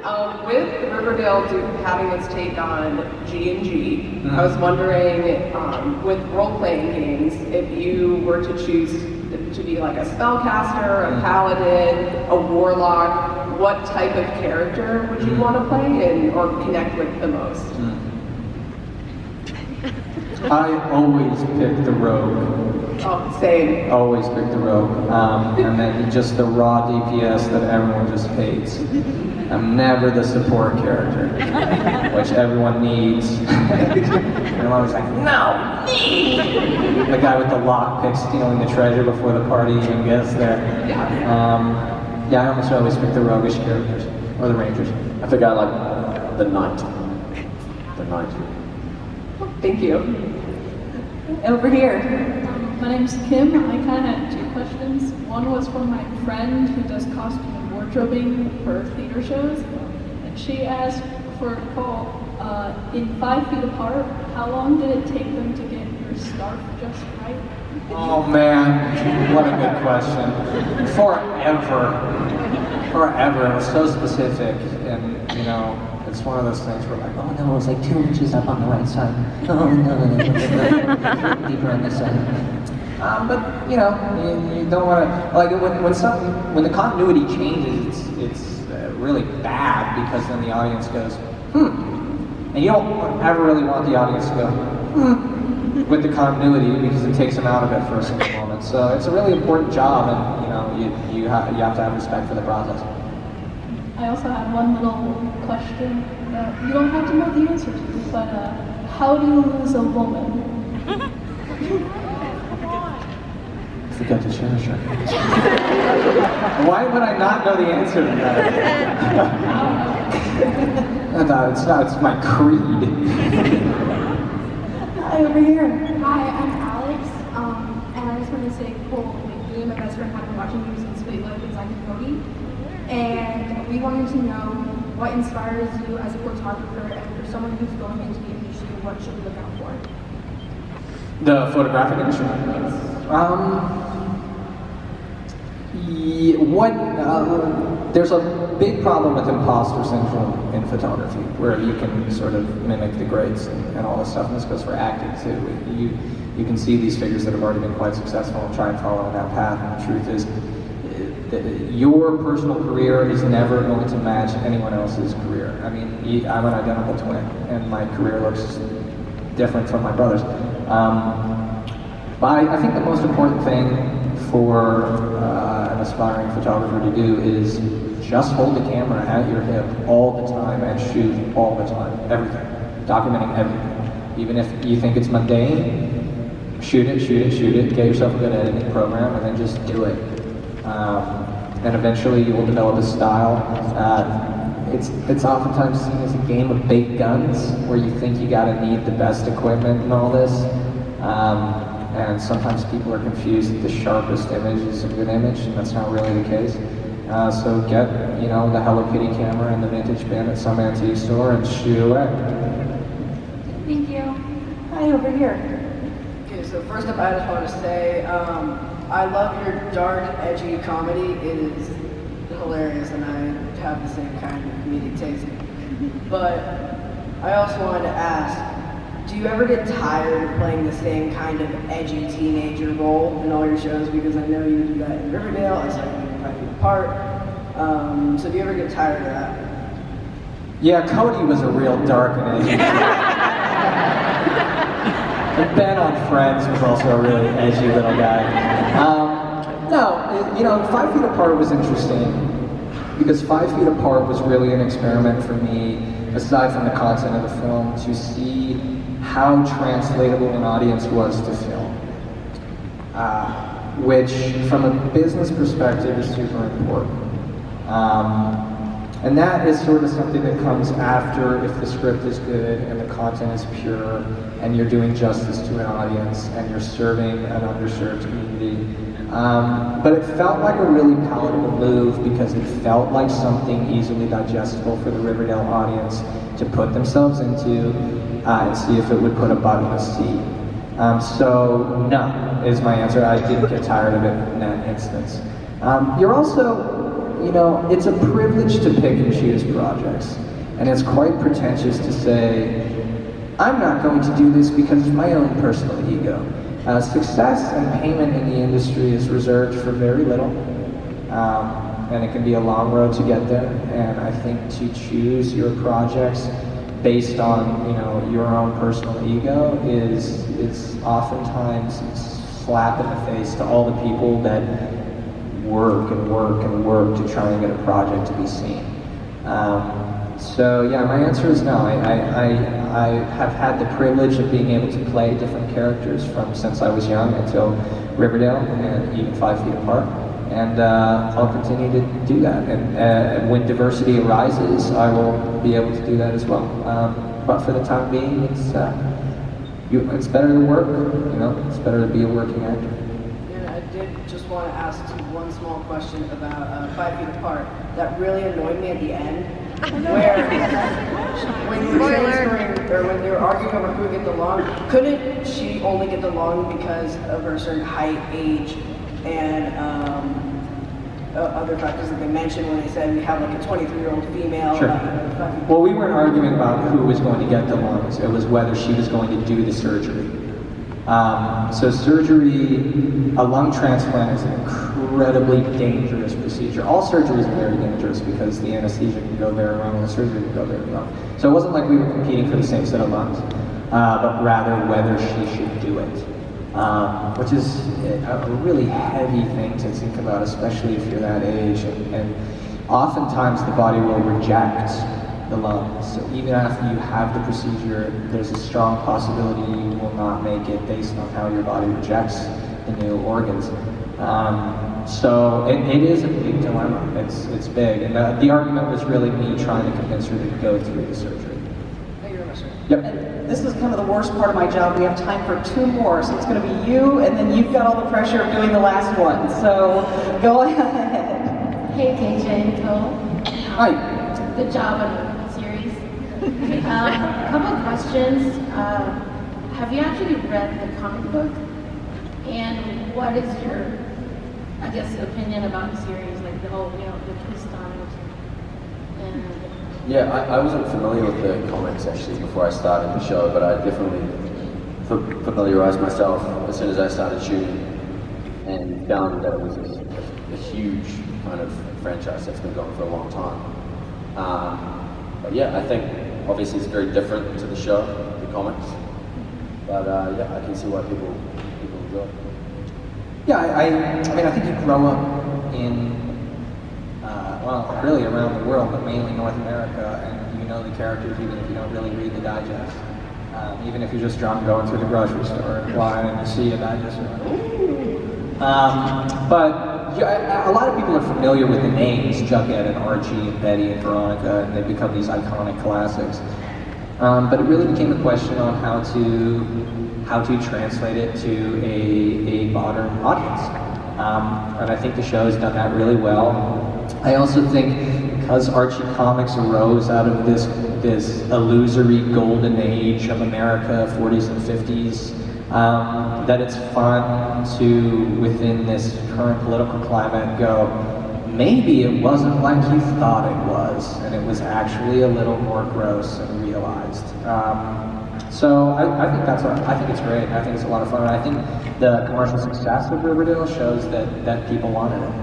With Riverdale having its take on G&G, I was wondering, with role-playing games, if you were to choose to be like a spellcaster, a paladin, a warlock, what type of character would you want to play or connect with the most? I always pick the rogue. Oh, same. Always pick the rogue. And then just the raw DPS that everyone just hates. I'm never the support character, which everyone needs. And I'm always like, no, me! The guy with the lockpick stealing the treasure before the party even gets there. Yeah, I almost always pick the roguish characters, or the rangers. I think I like the knight. The knight. Thank you. Over here. My name's Kim. I kind of had two questions. One was from my friend who does costume and wardrobing for theater shows. And she asked for Nicole, in 5 Feet Apart, how long did it take them to get your scarf just right? Oh man, what a good question. Forever. It was so specific, and you know, it's one of those things where like, oh no, it was like 2 inches up on the right side. Oh no, deeper on this side. But you know, you don't want to like when the continuity changes, it's really bad because then the audience goes, and you don't ever really want the audience to go, with the continuity because it takes them out of it for a single moment. So it's a really important job, and you know, you have to have respect for the process. I also have one little question. You don't have to know the answer to, but how do you lose a woman? Forget to cherish her. Why would I not know the answer to that? It's my creed. Hi, over here. Hi, I'm Alex, and I just wanted to say, cool, like, me and my best friend have been watching you since we like Zack and Cody, and we wanted to know what inspires you as a photographer, and for someone who's going into the industry, what should we look out for? The photographic industry? There's a big problem with imposter syndrome in photography, where you can sort of mimic the greats and all this stuff, and this goes for acting too. You can see these figures that have already been quite successful and try and follow that path, and the truth is, your personal career is never going to match anyone else's career. I mean, I'm an identical twin, and my career looks different from my brother's. But I think the most important thing for an aspiring photographer to do is just hold the camera at your hip all the time and shoot all the time, everything, documenting everything. Even if you think it's mundane, shoot it, get yourself a good editing program, and then just do it. And eventually you will develop a style. It's oftentimes seen as a game of baked guns, where you think you gotta need the best equipment and all this. And sometimes people are confused that the sharpest image is a good image, and that's not really the case. So get, you know, the Hello Kitty camera and the vintage bin at some antique store and shoot away. Thank you. Hi, over here. Okay, so first up, I just want to say, I love your dark, edgy comedy. It is hilarious, and I have the same kind of comedic taste. But I also wanted to ask, do you ever get tired of playing the same kind of edgy teenager role in all your shows? Because I know you do that in Riverdale, I saw you do 5 Feet Apart. So do you ever get tired of that? Yeah, Cody was a real dark and edgy. And Ben on Friends was also a really edgy little guy. No, you know, 5 Feet Apart was interesting because 5 Feet Apart was really an experiment for me, aside from the content of the film, to see how translatable an audience was to film. Which, from a business perspective, is super important. And that is sort of something that comes after if the script is good and the content is pure and you're doing justice to an audience and you're serving an underserved community. But it felt like a really palatable move because it felt like something easily digestible for the Riverdale audience to put themselves into and see if it would put a butt in the seat. So no, is my answer. I didn't get tired of it in that instance. You're also, you know, it's a privilege to pick and choose projects. And it's quite pretentious to say, I'm not going to do this because of my own personal ego. Success and payment in the industry is reserved for very little. And it can be a long road to get there. And I think to choose your projects based on, you know, your own personal ego it's oftentimes a slap in the face to all the people that work and work and work to try and get a project to be seen. So yeah, my answer is no. I have had the privilege of being able to play different characters from since I was young until Riverdale, and even 5 Feet Apart. And I'll continue to do that. And when diversity arises, I will be able to do that as well. But for the time being, it's better to work. You know, it's better to be a working actor. And I did just want to ask you one small question about 5 Feet Apart. That really annoyed me at the end, where when you were transferring, or when they were arguing over who would get the lawn, couldn't she only get the lawn because of her certain height, age, and other factors that they mentioned when they said we have like a 23-year-old female? Sure. Well, we weren't arguing about who was going to get the lungs. It was whether she was going to do the surgery. So surgery, a lung transplant is an incredibly dangerous procedure. All surgeries are very dangerous because the anesthesia can go very wrong and the surgery can go very wrong. So it wasn't like we were competing for the same set of lungs, but rather whether she should do it. Which is a really heavy thing to think about, especially if you're that age. And oftentimes the body will reject the lungs. So even after you have the procedure, there's a strong possibility you will not make it based on how your body rejects the new organs. So it is a big dilemma. It's big. And the argument was really me trying to convince her to go through the surgery. Thank you very much, sir. Yep. And this is kind of the worst part of my job. We have time for 2 more, so it's going to be you, and then you've got all the pressure of doing the last one. So go ahead. Hey KJ and Cole. Hi. Good job on the series. Couple of questions. Have you actually read the comic book? And what is your, I guess, opinion about the series, like the whole, you know, the twist on it? And Yeah, I wasn't familiar with the comics actually before I started the show, but I definitely familiarized myself as soon as I started shooting and found that it was a huge kind of franchise that's been going for a long time. But yeah, I think obviously it's very different to the show, the comics. But yeah, I can see why people enjoy it. Yeah, I mean, I think you grow up in, well, really around the world, but mainly North America, and you know the characters even if you don't really read the digest. Even if you're just drunk going through the grocery store and and you see a digest, you're like, ooh. But yeah, a lot of people are familiar with the names Jughead and Archie and Betty and Veronica, and they've become these iconic classics. But it really became a question on how to translate it to a modern audience. And I think the show has done that really well. I also think because Archie comics arose out of this illusory golden age of America, 40s and 50s, that it's fun to, within this current political climate, go, maybe it wasn't like you thought it was, and it was actually a little more gross and realized. So I think I think it's great. I think it's a lot of fun. And I think the commercial success of Riverdale shows that people wanted it.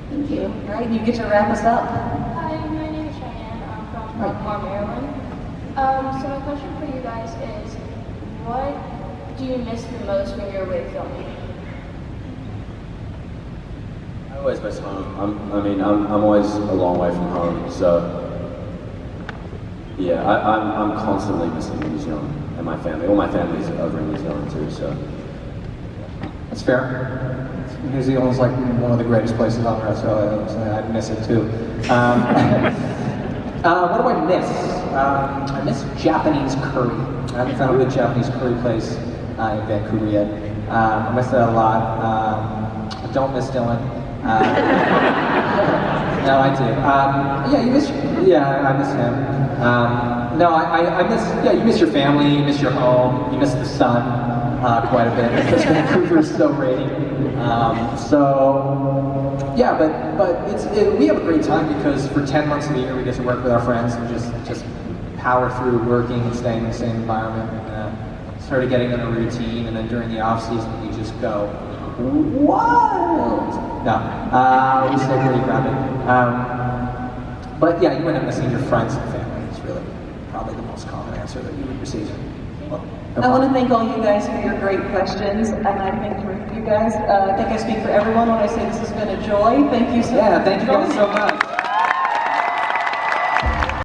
thank you. All right, you get to wrap us up. Hi, my name is Cheyenne. I'm from Baltimore, Maryland. So my question for you guys is, what do you miss the most when you're away filming? I always miss home. I'm always a long way from home, so yeah, I'm constantly missing New Zealand and my family. All my family's over in New Zealand too, so. That's fair. New Zealand's like one of the greatest places on earth, so I miss it too. What do I miss? I miss Japanese curry. I haven't found a good Japanese curry place in Vancouver yet. I miss that a lot. I don't miss Dylan. No, I do. Yeah, you miss. Yeah, I miss him. No, I miss. Yeah, you miss your family. You miss your home. You miss the sun quite a bit because Vancouver is so rainy. So yeah, but we have a great time because for 10 months of the year we get to work with our friends and just power through working and staying in the same environment, and started getting in a routine, and then during the off season we just go wild. No, we stay pretty grounded. But yeah, you end up missing your friends and family. It's really probably the most common answer that you would receive. Well, no I want to problem. thank all you guys for your great questions, and I think for you guys, I think I speak for everyone when I say this has been a joy. Thank you so much. Yeah, thank you guys so much.